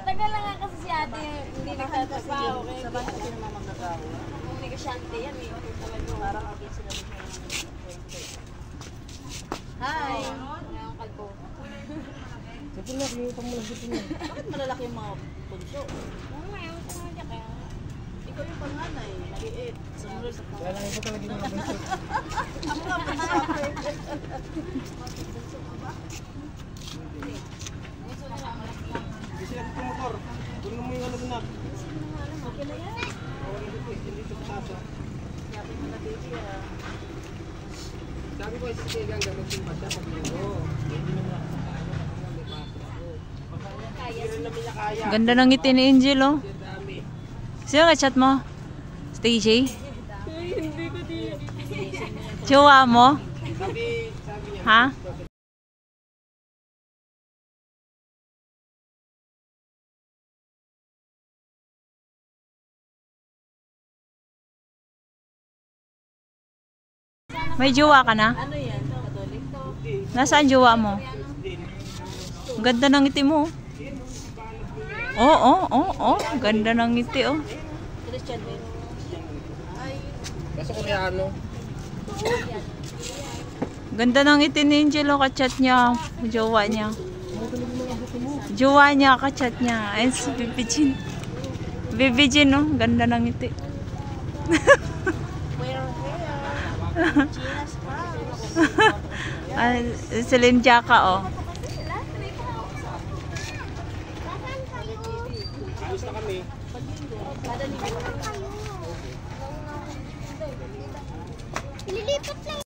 Matagal na nga kasi si ate hindi nagtatrabaho. Sa bahay kasi naman magagawa. Kung negosyante yan eh. Parang okay sila rin. Hi! Ngayon kalbo. Ito na, kinita mo lang dito niya. Bakit malalaki yung mga punso? Oo nga, yung kumanya kaya. Ikaw yung panganay, maliit. Sumunod sa Kaya lang ito talaga yung mga bunso. Ako lang pansabi. Hindi sila dito motor. Kunin mo yung ano doon na. Okay na yan. Hindi ito pasa. Sabi mo na baby ah. Sabi ko si Tegang gamit yung pasya pag linggo. Hindi naman ako kakaano kapag may pasok ako. Hindi rin namin niya kaya. Ganda ng ngiti ni Angel, oh. Ang dami. Sino ka-chat mo? Stacy? Hindi ko din. Jowa mo? Sabi niya. Ha? May jowa ka na? Ano yan? Katolik to? Nasaan jowa mo? Ang ganda ng ngiti mo. Oo. Ganda ng ngiti, oh. Christian din. Basta Koreano. Ganda ng ngiti ni Angel, oh. Ka-chat niya. Jowa niya. Jowa niya, ka-chat niya. Ayun si Bibi Jean. Bibi Jean, oh. Ganda ng ngiti. Gina's Cross. Celine Jaka, oh. Ayos na kami. Ililipat lang.